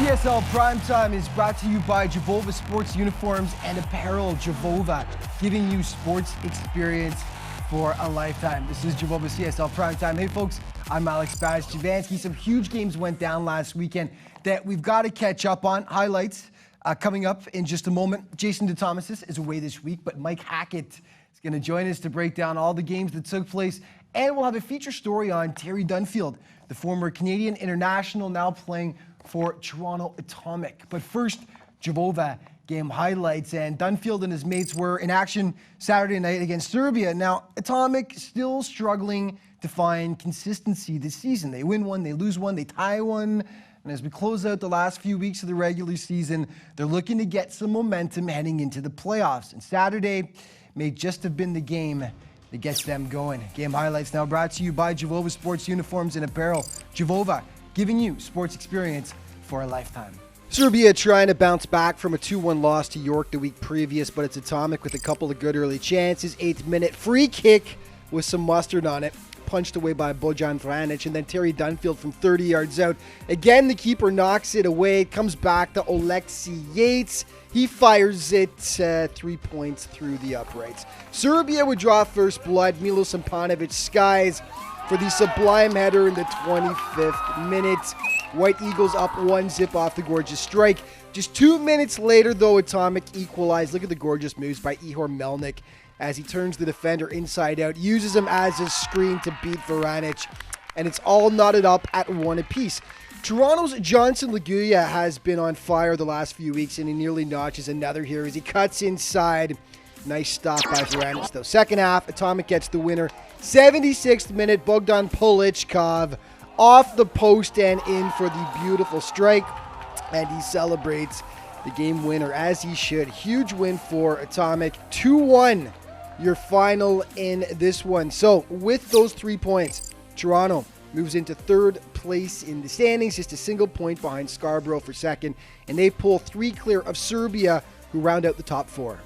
CSL Primetime is brought to you by Jovova Sports Uniforms and Apparel. Jovova, giving you sports experience for a lifetime. This is Jovova CSL Primetime. Hey folks, I'm Alex Javansky. Some huge games went down last weekend that we've got to catch up on. Highlights coming up in just a moment. Jason DeThomasis is away this week, but Mike Hackett is going to join us to break down all the games that took place. And we'll have a feature story on Terry Dunfield, the former Canadian international now playing for Toronto Atomic. But first, Jovova game highlights, and Dunfield and his mates were in action Saturday night against Serbia. Now, Atomic still struggling to find consistency this season. They win one, they lose one, they tie one. And as we close out the last few weeks of the regular season, they're looking to get some momentum heading into the playoffs. And Saturday may just have been the game that gets them going. Game highlights now brought to you by Jovova Sports Uniforms and Apparel. Jovova, giving you sports experience for a lifetime. Serbia trying to bounce back from a 2-1 loss to York the week previous, but it's Atomic with a couple of good early chances. 8th minute free kick with some mustard on it, punched away by Bojan Vranic, and then Terry Dunfield from 30 yards out. Again, the keeper knocks it away. It comes back to Oleksiy Yates. He fires it 3 points through the uprights. Serbia would draw first blood. Milo Sampanovic skies for the sublime header in the 25th minute. White Eagles up 1-0 off the gorgeous strike. Just 2 minutes later, though, Atomic equalized. Look at the gorgeous moves by Ihor Melnik as he turns the defender inside out, uses him as a screen to beat Vranic, and it's all knotted up at 1 apiece. Toronto's Johnson Laguya has been on fire the last few weeks, and he nearly notches another here as he cuts inside. Nice stop by Vranic, though. Second half, Atomic gets the winner. 76th minute, Bogdan Polichkov off the post and in for the beautiful strike, and he celebrates the game winner as he should. Huge win for Atomic. 2-1 your final in this one. So with those 3 points, Toronto moves into third place in the standings, just a single point behind Scarborough for second, and they pull 3 clear of Serbia, who round out the top 4.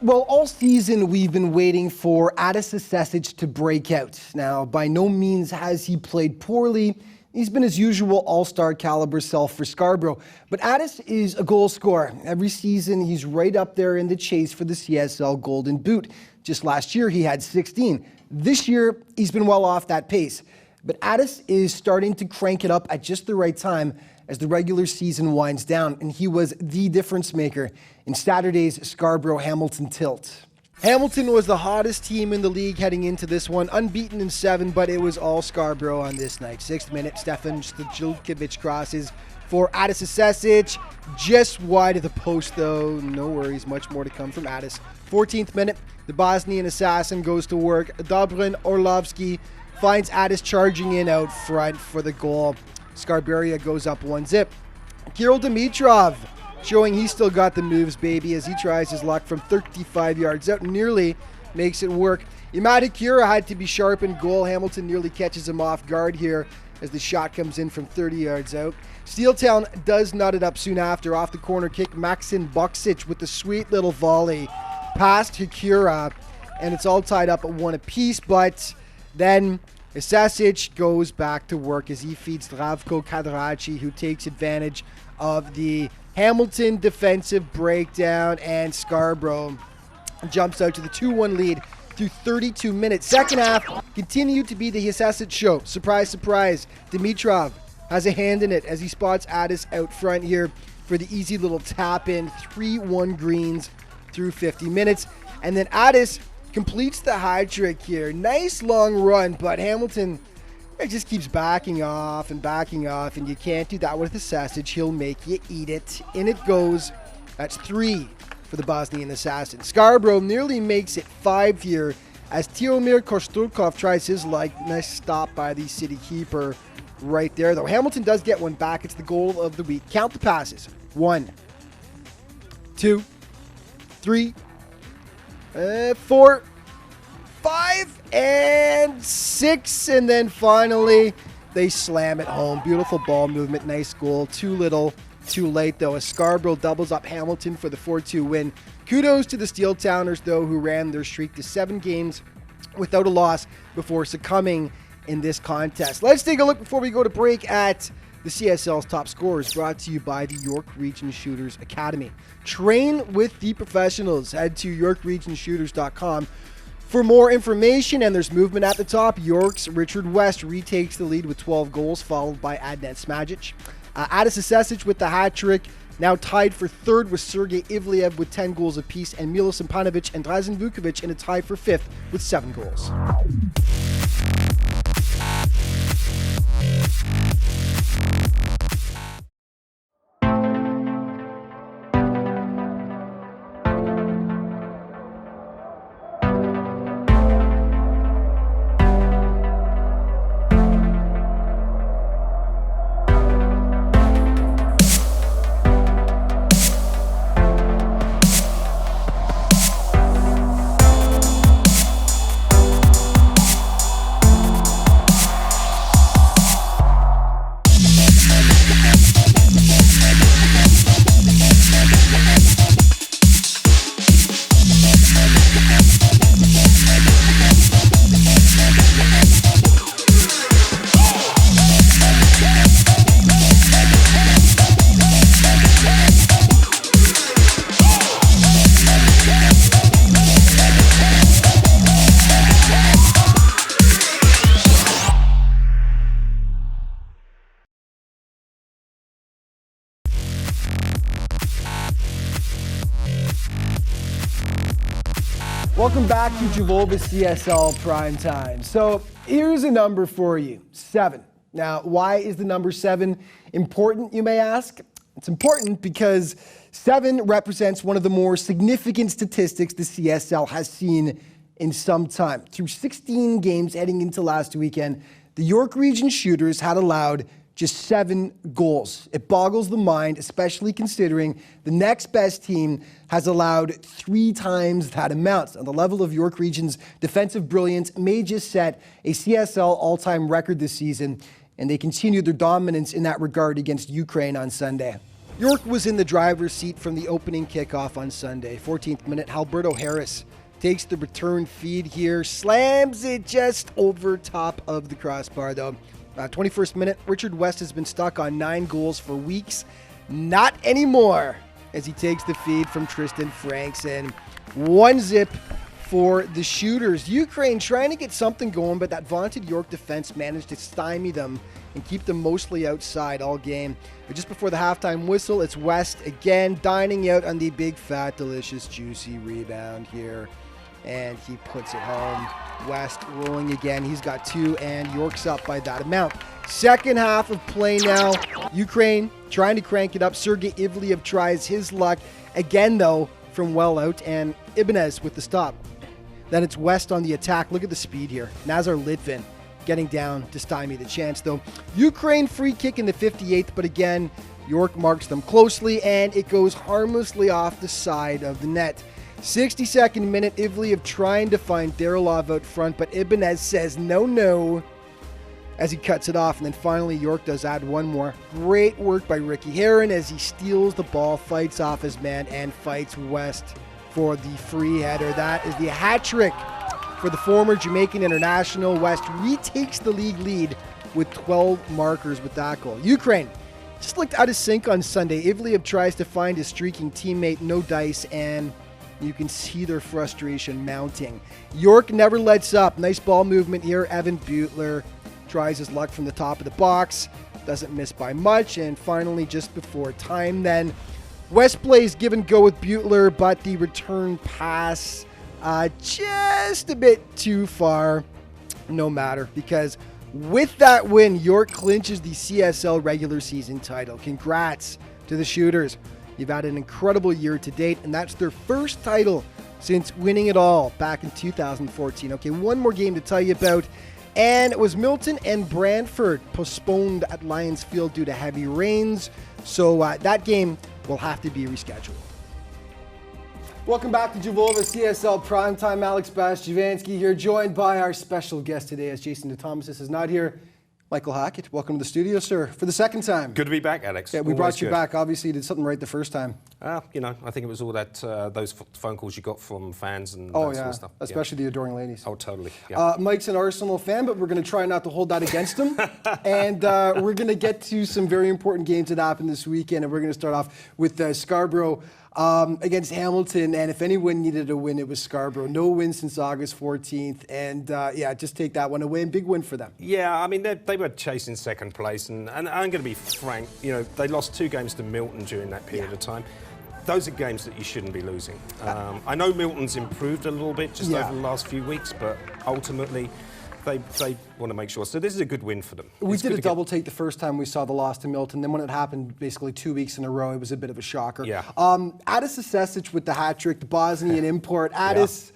Well, all season we've been waiting for Adis Asesic to break out. Now, by no means has he played poorly. He's been his usual all-star caliber self for Scarborough. But Adis is a goal scorer. Every season he's right up there in the chase for the CSL Golden Boot. Just last year he had 16. This year he's been well off that pace. But Adis is starting to crank it up at just the right time as the regular season winds down, and he was the difference maker in Saturday's Scarborough-Hamilton tilt. Hamilton was the hottest team in the league heading into this one, unbeaten in 7, but it was all Scarborough on this night. 6th minute, Stefan Stojilkovic crosses for Adis Asesic, just wide of the post though. No worries, much more to come from Adis. 14th minute, the Bosnian assassin goes to work. Dobrin Orlovsky finds Adis charging in out front for the goal. Scarborough goes up 1-0. Kirill Dimitrov showing he's still got the moves, baby, as he tries his luck from 35 yards out. Nearly makes it work. Imad Akira had to be sharp in goal. Hamilton nearly catches him off guard here as the shot comes in from 30 yards out. Steeltown does nut it up soon after. Off the corner kick, Maxim Buksic with the sweet little volley past Akira, and it's all tied up at 1 apiece, but then Asesic goes back to work as he feeds Zdravko Kadrachi, who takes advantage of the Hamilton defensive breakdown, and Scarborough jumps out to the 2-1 lead through 32 minutes. Second half continued to be the Asesic show. Surprise, surprise. Dimitrov has a hand in it as he spots Adis out front here for the easy little tap in. 3-1 Greens through 50 minutes. And then Adis completes the hat trick here. Nice long run, but Hamilton just keeps backing off, and you can't do that with Asesic. He'll make you eat it. In it goes. That's 3 for the Bosnian assassin. Scarborough nearly makes it 5 here as Tiomir Kosturkov tries his luck. Nice stop by the city keeper right there, though. Hamilton does get one back. It's the goal of the week. Count the passes. 1, 2, 3, 4, 5, and 6, and then finally they slam it home. Beautiful ball movement, nice goal. Too little, too late though, as Scarborough doubles up Hamilton for the 4-2 win. Kudos to the Steeltowners though, who ran their streak to 7 games without a loss before succumbing in this contest. Let's take a look before we go to break at The CSL's top scorer is brought to you by the York Region Shooters Academy. Train with the professionals. Head to yorkregionshooters.com for more information, and there's movement at the top. York's Richard West retakes the lead with 12 goals, followed by Adnan Smajic. Adis Sesic with the hat trick, now tied for third with Sergei Ivliev with 10 goals apiece, and Milo Simpanovic and Drazen Vukovic in a tie for fifth with 7 goals. Welcome back to Javoba CSL Primetime. So here's a number for you, 7. Now, why is the number 7 important, you may ask? It's important because 7 represents one of the more significant statistics the CSL has seen in some time. Through 16 games heading into last weekend, the York Region Shooters had allowed just 7 goals. It boggles the mind, especially considering the next best team has allowed 3 times that amount. And the level of York Region's defensive brilliance may just set a CSL all-time record this season, and they continued their dominance in that regard against Ukraine on Sunday. York was in the driver's seat from the opening kickoff on Sunday. 14th minute, Alberto Harris takes the return feed here, slams it just over top of the crossbar though. 21st minute, Richard West has been stuck on 9 goals for weeks. Not anymore, as he takes the feed from Tristan Frankson. 1-0 for the Shooters. Ukraine trying to get something going, but that vaunted York defense managed to stymie them and keep them mostly outside all game. But just before the halftime whistle, it's West again dining out on the big, fat, delicious, juicy rebound here. And he puts it home. West rolling again. He's got 2, and York's up by that amount. Second half of play now. Ukraine trying to crank it up. Sergei Ivliev tries his luck again, though, from well out, and Ibanez with the stop. Then it's West on the attack. Look at the speed here. Nazar Litvin getting down to stymie the chance, though. Ukraine free kick in the 58th, but again, York marks them closely, and it goes harmlessly off the side of the net. 62nd minute, Ivliev trying to find Darilov out front, but Ibanez says no as he cuts it off. And then finally, York does add one more. Great work by Ricky Heron as he steals the ball, fights off his man, and fights West for the free header. That is the hat trick for the former Jamaican international. West retakes the league lead with 12 markers with that goal. Ukraine just looked out of sync on Sunday. Ivliev tries to find his streaking teammate, no dice, and you can see their frustration mounting. York never lets up. Nice ball movement here. Evan Butler tries his luck from the top of the box. Doesn't miss by much. And finally, just before time then, West plays give and go with Butler, but the return pass just a bit too far. No matter, because with that win, York clinches the CSL regular season title. Congrats to the Shooters. You've had an incredible year to date, and that's their first title since winning it all back in 2014. Okay, one more game to tell you about, and it was Milton and Brantford postponed at Lions Field due to heavy rains, so that game will have to be rescheduled. Welcome back to Javoba CSL Primetime. Alex Bastiavansky here, joined by our special guest today, as Jason DeThomas is not here. Michael Hackett, welcome to the studio, sir, for the second time. Good to be back, Alex. Yeah, we brought you back. Obviously, you did something right the first time. You know, I think it was all that those phone calls you got from fans and that sort of stuff. Especially the adoring ladies. Oh, totally. Yeah. Mike's an Arsenal fan, but we're going to try not to hold that against him. And we're going to get to some very important games that happened this weekend, and we're going to start off with Scarborough against Hamilton, and if anyone needed a win, it was Scarborough. No win since August 14th, and yeah, just take that one away, and big win for them. Yeah, I mean, they were chasing second place, and I'm going to be frank, you know, they lost 2 games to Milton during that period of time. Those are games that you shouldn't be losing. I know Milton's improved a little bit just over the last few weeks, but ultimately, they want to make sure. So this is a good win for them. We did a double take the first time we saw the loss to Milton. Then when it happened basically 2 weeks in a row, it was a bit of a shocker. Yeah. Addis Sesic with the hat trick, the Bosnian import. Addis,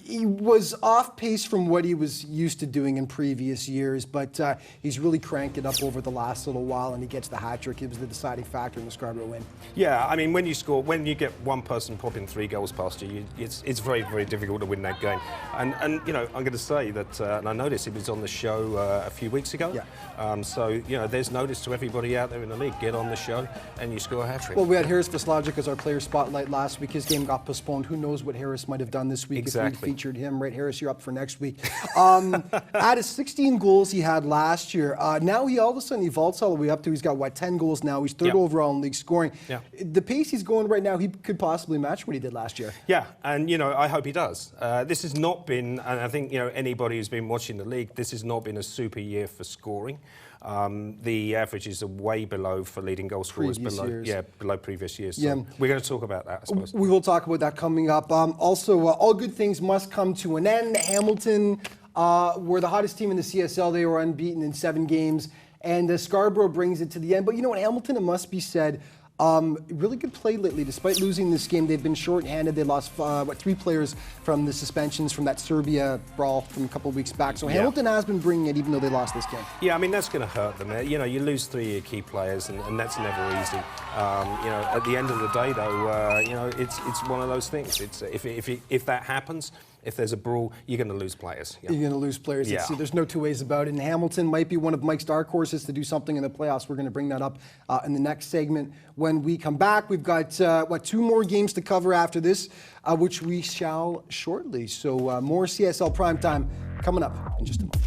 he was off pace from what he was used to doing in previous years, but he's really cranked it up over the last little while, and he gets the hat trick. It was the deciding factor in the Scarborough win. Yeah, I mean, when you get one person popping 3 goals past you, it's very, very difficult to win that game. And you know, I'm going to say that, and I noticed it was on the show a few weeks ago. Yeah. So, you know, there's notice to everybody out there in the league. Get on the show and you score a hat trick. Well, we had Harris Vaslagic as our player spotlight last week. His game got postponed. Who knows what Harris might have done this week if we featured him. Right, Harris, you're up for next week. Out of 16 goals he had last year, now he all of a sudden he vaults all the way up to, he's got, what, 10 goals now. He's third overall in league scoring. Yeah. The pace he's going right now, he could possibly match what he did last year. Yeah, and, you know, I hope he does. This has not been, and I think, you know, anybody who's been watching the league, this has not been a super year for scoring. The averages are way below for leading goal scorers, below previous years. So we're going to talk about that, I suppose. We will talk about that coming up. Also, all good things must come to an end. Hamilton were the hottest team in the CSL. They were unbeaten in 7 games, and Scarborough brings it to the end. But you know what, Hamilton, it must be said, really good play lately. Despite losing this game, they've been short-handed. They lost 3 players from the suspensions from that Serbia brawl from a couple of weeks back. So Hamilton has been bringing it, even though they lost this game. Yeah, I mean, that's going to hurt them. You know, you lose 3 of your key players, and that's never easy. You know, at the end of the day, though, you know, it's one of those things. It's if that happens, if there's a brawl, you're going to lose players. You're going to lose players. Yeah. There's no 2 ways about it. And Hamilton might be one of Mike's dark horses to do something in the playoffs. We're going to bring that up in the next segment. When we come back, we've got, 2 more games to cover after this, which we shall shortly. So more CSL Primetime coming up in just a moment.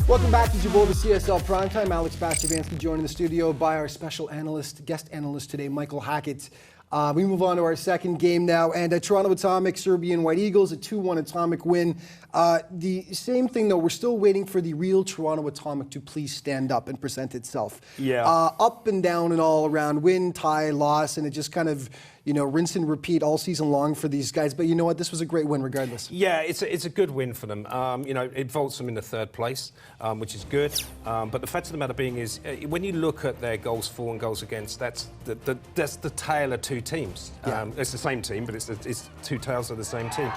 Welcome back to Jabova CSL Primetime. Alex Bastivansky joined in the studio by our special analyst, guest analyst today, Michael Hackett. We move on to our second game now, and Toronto Atomic, Serbian White Eagles, a 2-1 Atomic win. The same thing, though, we're still waiting for the real Toronto Atomic to please stand up and present itself. Yeah. Up and down and all around, win, tie, loss, and it just kind of, you know, rinse and repeat all season long for these guys. But you know what? This was a great win regardless. Yeah, it's a good win for them. You know, it vaults them in the 3rd place, which is good. But the fact of the matter being is, when you look at their goals for and goals against, that's the tale of 2 teams. Yeah. It's the same team, but it's 2 tails of the same team.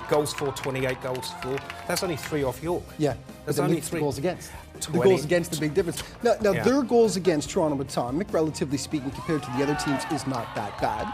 Goals for, 28 goals for. That's only 3 off York. Yeah. There's then only the 3 goals against. 20. The goals against, the big difference. Now Yeah. their goals against Toronto Atomic, relatively speaking, compared to the other teams, is not that bad.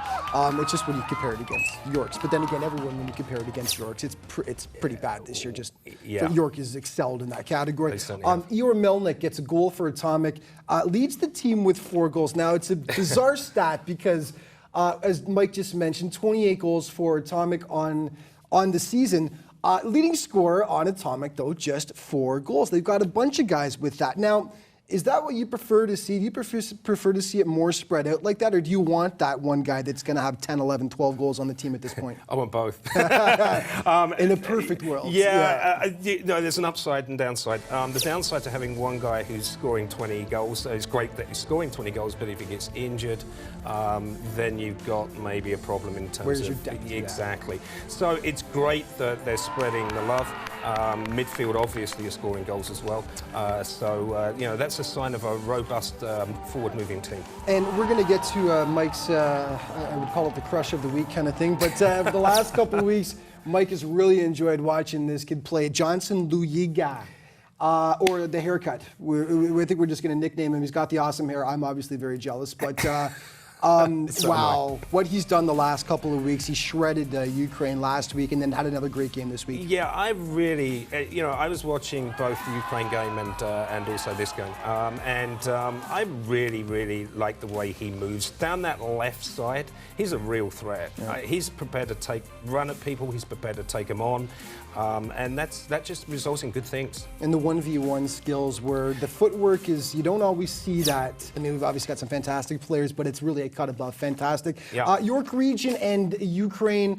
It's just when you compare it against York's. But then again, everyone, when you compare it against York's, it's pretty bad this year. Just York has excelled in that category. Eeyore Melnick gets a goal for Atomic, leads the team with 4 goals. Now, it's a bizarre stat because, as Mike just mentioned, 28 goals for Atomic on the season. Leading scorer on Atomic, though, just 4 goals. They've got a bunch of guys with that. Now, is that what you prefer to see? Do you prefer to see it more spread out like that, or do you want that one guy that's going to have 10, 11, 12 goals on the team at this point? I want both. In a perfect world. No, there's an upside and downside. The downside to having one guy who's scoring 20 goals, it's great that he's scoring 20 goals, but if he gets injured, then you've got maybe a problem in terms Where's of... your depth? Exactly. So it's great that they're spreading the love. Midfield obviously is scoring goals as well. That's a sign of a robust forward-moving team. And we're going to get to Mike's, I would call it the crush of the week kind of thing, but for the last couple of weeks, Mike has really enjoyed watching this kid play. Johnson Luyiga, or the haircut. I think we're just going to nickname him. He's got the awesome hair. I'm obviously very jealous, but... wow, what he's done the last couple of weeks. He shredded Ukraine last week and then had another great game this week. Yeah, I really, I was watching both the Ukraine game and also this game. I really, really like the way he moves. Down that left side, he's a real threat. Yeah. He's prepared to run at people, he's prepared to take them on. And that just results in good things. And the 1v1 skills where the footwork is, you don't always see that. I mean, we've obviously got some fantastic players, but it's really a cut above fantastic. Yeah. York Region and Ukraine,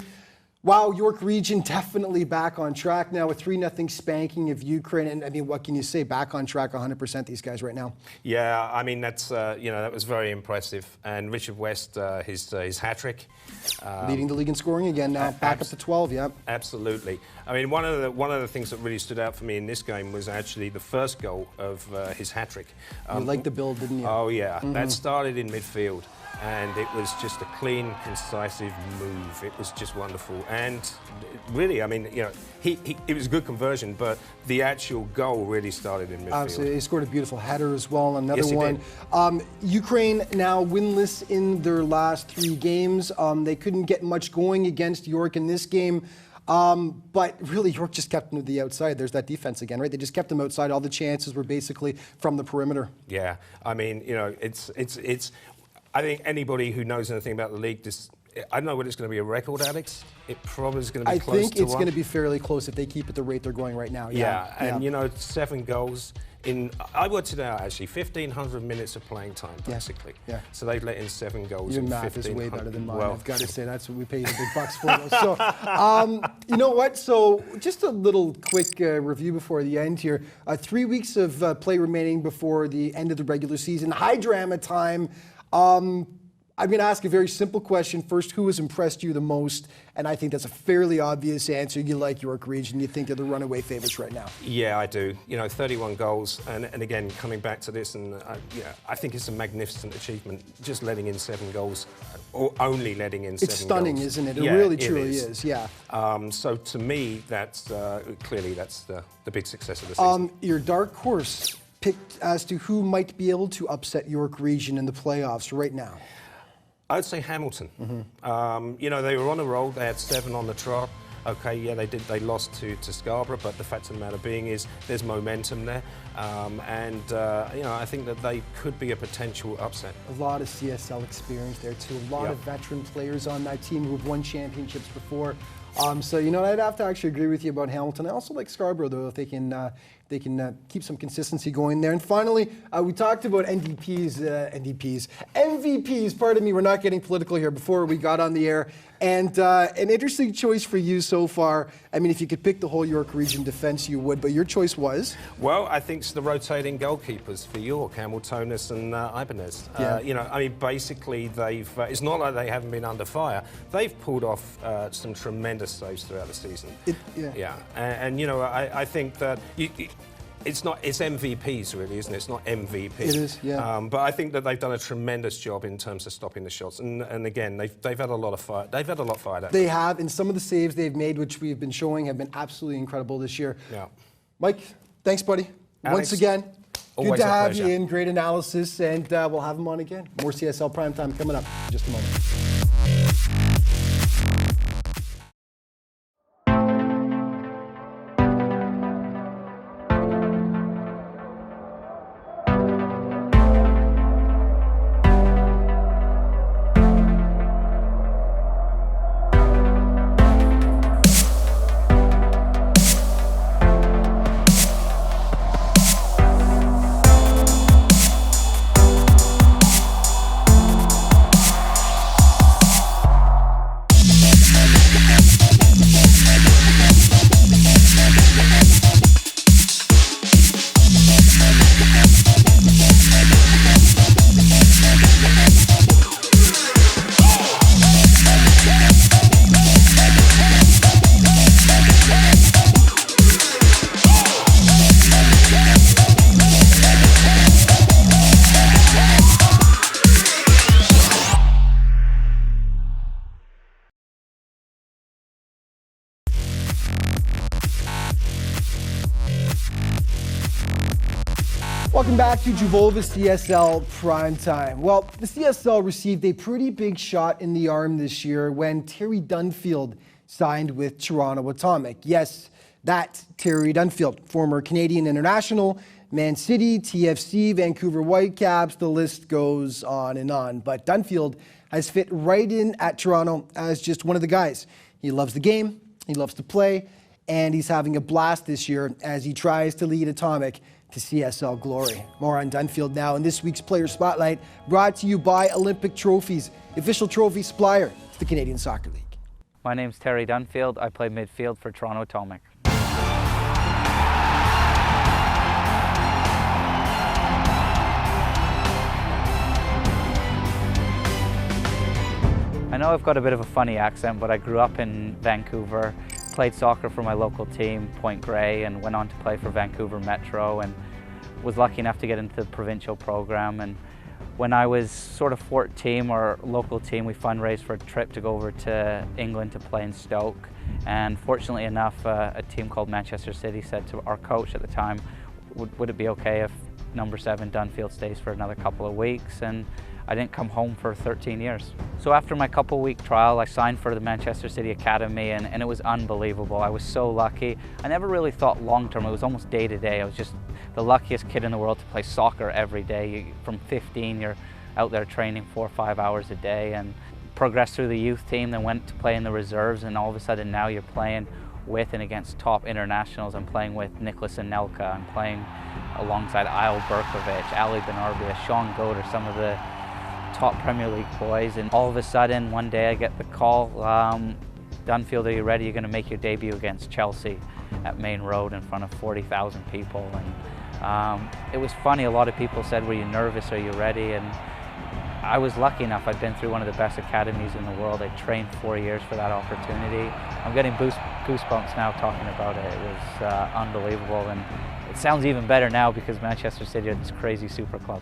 wow, York Region definitely back on track now with 3-0 spanking of Ukraine. And I mean, what can you say? Back on track 100%, these guys right now. Yeah, I mean, that's, that was very impressive. And Richard West, his hat-trick. Leading the league in scoring again now, back up to 12, yeah. Absolutely. I mean, one of the things that really stood out for me in this game was actually the first goal of his hat-trick. You liked the build, didn't you? Oh, yeah. Mm-hmm. That started in midfield. And it was just a clean, concisive move. It was just wonderful. And really, I mean, it was a good conversion, but the actual goal really started in midfield. Absolutely. He scored a beautiful header as well, another yes, one. Ukraine now winless in their last 3 games. They couldn't get much going against York in this game. But really, York just kept them to the outside. There's that defense again, right? They just kept them outside. All the chances were basically from the perimeter. Yeah. I mean, I think anybody who knows anything about the league, I don't know whether it's going to be a record, Alex. It probably is going to be close to 1. I think it's going to be fairly close if they keep at the rate they're going right now. Yeah, and 7 goals in, I worked it out actually, 1,500 minutes of playing time, basically. Yeah. So they've let in 7 goals Your in math is way better than mine. Well, I've got to say, that's what we pay you the big bucks for. So, you know what? So, just a little quick review before the end here. 3 weeks of play remaining before the end of the regular season. High drama time. I'm going to ask a very simple question first. Who has impressed you the most? And I think that's a fairly obvious answer. You like York Region. You think they're the runaway favorites right now. Yeah, I do. 31 goals. And again, coming back to this, and I think it's a magnificent achievement. Just letting in 7 goals, or only letting in 7 goals. It's stunning, isn't it? It yeah, really, truly is. Yeah. So to me, that's clearly the big success of the season. Your dark horse picked as to who might be able to upset York Region in the playoffs right now. I'd say Hamilton. Mm-hmm. They were on a roll. They had 7 on the trot. Okay, yeah, they did. They lost to Scarborough, but the fact of the matter being is there's momentum there, I think that they could be a potential upset. A lot of CSL experience there too. A lot of veteran players on that team who've won championships before. I'd have to actually agree with you about Hamilton. I also like Scarborough though, if they can keep some consistency going there. And finally, we talked about MVPs. Pardon me, we're not getting political here. Before we got on the air, and an interesting choice for you so far. I mean, if you could pick the whole York Region defense, you would. But your choice was? Well, I think it's the rotating goalkeepers for York, Hamiltonus and Ibanez. Basically, it's not like they haven't been under fire. They've pulled off some tremendous saves throughout the season. I think that it's MVPs really, isn't it? It's not MVP. It is, yeah. But I think that they've done a tremendous job in terms of stopping the shots. And again, they've had a lot of fire. They've had a lot fired at. They have, and some of the saves they've made, which we've been showing, have been absolutely incredible this year. Yeah. Mike, Thanks, buddy. Alex, Once again, good always to a have pleasure. you in. Great analysis, and we'll have him on again. More CSL Primetime coming up in just a moment. Welcome back to Juvova CSL Primetime. Well, the CSL received a pretty big shot in the arm this year when Terry Dunfield signed with Toronto Atomic. Yes, that Terry Dunfield, former Canadian international, Man City, TFC, Vancouver Whitecaps, the list goes on and on. But Dunfield has fit right in at Toronto as just one of the guys. He loves the game, he loves to play, and he's having a blast this year as he tries to lead Atomic to CSL glory. More on Dunfield now in this week's Player Spotlight, brought to you by Olympic Trophies, official trophy supplier to the Canadian Soccer League. My name's Terry Dunfield. I play midfield for Toronto Atomic. I know I've got a bit of a funny accent, but I grew up in Vancouver, played soccer for my local team, Point Grey, and went on to play for Vancouver Metro, and was lucky enough to get into the provincial program. And when I was sort of 14, our local team, we fundraised for a trip to go over to England to play in Stoke. And fortunately enough, a team called Manchester City said to our coach at the time, would it be okay if number 7 Dunfield stays for another couple of weeks? And I didn't come home for 13 years. So after my couple-week trial, I signed for the Manchester City Academy, and it was unbelievable. I was so lucky. I never really thought long-term. It was almost day-to-day. I was just the luckiest kid in the world to play soccer every day. From 15, you're out there training 4 or 5 hours a day, and progressed through the youth team, then went to play in the reserves, and all of a sudden now you're playing with and against top internationals. I'm playing with Nicholas Anelka. I'm playing alongside Isle Berkovic, Ali Benarbia, Sean Goder, some of the top Premier League boys. And all of a sudden, one day I get the call, Dunfield, are you ready? You're going to make your debut against Chelsea at Main Road in front of 40,000 people. And it was funny, a lot of people said, were you nervous, are you ready? And I was lucky enough, I'd been through one of the best academies in the world. I trained 4 years for that opportunity. I'm getting goosebumps now talking about it. It was unbelievable, and it sounds even better now because Manchester City are this crazy super club.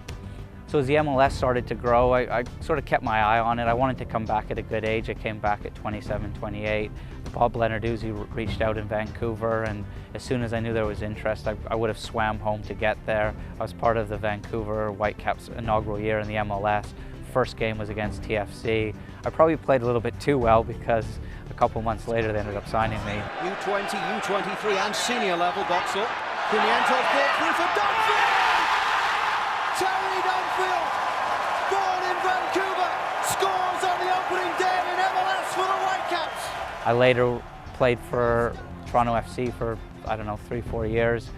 So as the MLS started to grow, I sort of kept my eye on it. I wanted to come back at a good age. I came back at 27, 28. Bob Lenarduzzi reached out in Vancouver, and as soon as I knew there was interest, I would have swam home to get there. I was part of the Vancouver Whitecaps' inaugural year in the MLS. First game was against TFC. I probably played a little bit too well because a couple months later they ended up signing me. U20, U23 and senior level box up. Pimiento's ball through for Dunfield! Terry Dunfield, born in Vancouver, scores on the opening day in MLS for the Whitecaps. I later played for Toronto FC for, I don't know, 3-4 years.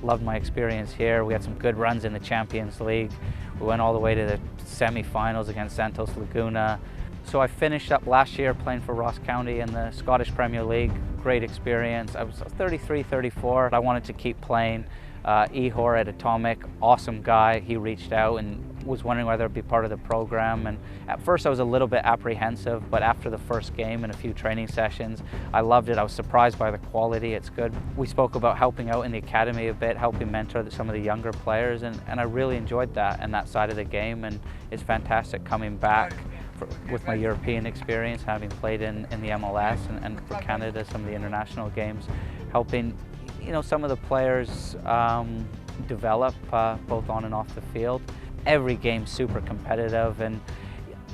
Loved my experience here. We had some good runs in the Champions League. We went all the way to the semi-finals against Santos Laguna. So I finished up last year playing for Ross County in the Scottish Premier League. Great experience. I was 33, 34. I wanted to keep playing. Ihor at Atomic, awesome guy. He reached out and was wondering whether I'd be part of the program. And at first I was a little bit apprehensive, but after the first game and a few training sessions, I loved it. I was surprised by the quality. It's good. We spoke about helping out in the academy a bit, helping mentor some of the younger players, and I really enjoyed that and that side of the game. And it's fantastic coming back with my European experience, having played in the MLS and for Canada, some of the international games, helping you know, some of the players develop both on and off the field. Every game's super competitive, and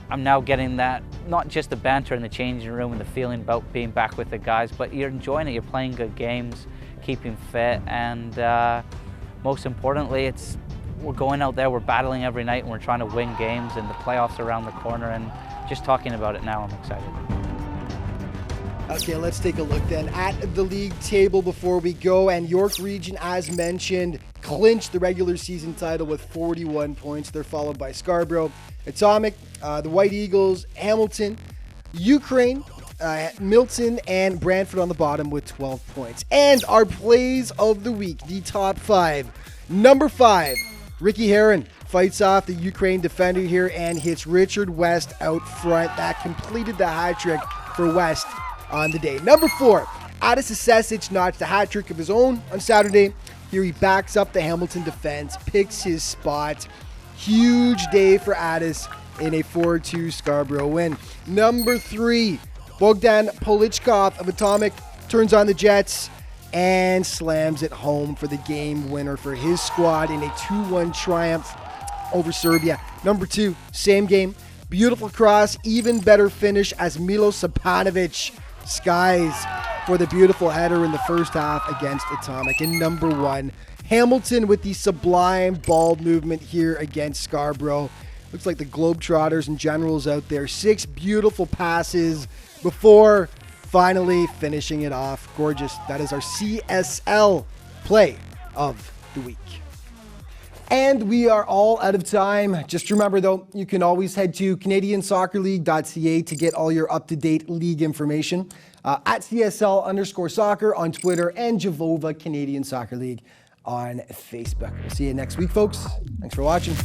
I'm now getting that, not just the banter in the changing room and the feeling about being back with the guys, but you're enjoying it, you're playing good games, keeping fit, and most importantly, we're going out there, we're battling every night, and we're trying to win games, and the playoffs are around the corner, and just talking about it now, I'm excited. Okay, let's take a look then at the league table before we go. And York Region, as mentioned, clinched the regular season title with 41 points. They're followed by Scarborough, Atomic, the White Eagles, Hamilton, Ukraine, Milton, and Brantford on the bottom with 12 points. And our plays of the week, the top 5. Number 5, Ricky Heron fights off the Ukraine defender here and hits Richard West out front. That completed the hat trick for West on the day. Number 4, Addis Sesic notched a hat trick of his own on Saturday. Here he backs up the Hamilton defense, picks his spot. Huge day for Addis in a 4-2 Scarborough win. Number 3, Bogdan Polichkov of Atomic turns on the Jets and slams it home for the game winner for his squad in a 2-1 triumph over Serbia. Number 2, same game. Beautiful cross, even better finish as Milo Sapanovic skies for the beautiful header in the first half against Atomic. And number 1, Hamilton with the sublime ball movement here against Scarborough. Looks like the Globetrotters and Generals out there. 6 beautiful passes before finally finishing it off. Gorgeous. That is our CSL play of the week. And we are all out of time. Just remember, though, you can always head to CanadianSoccerLeague.ca to get all your up-to-date league information. At CSL_soccer on Twitter and Jovova Canadian Soccer League on Facebook. We'll see you next week, folks. Thanks for watching.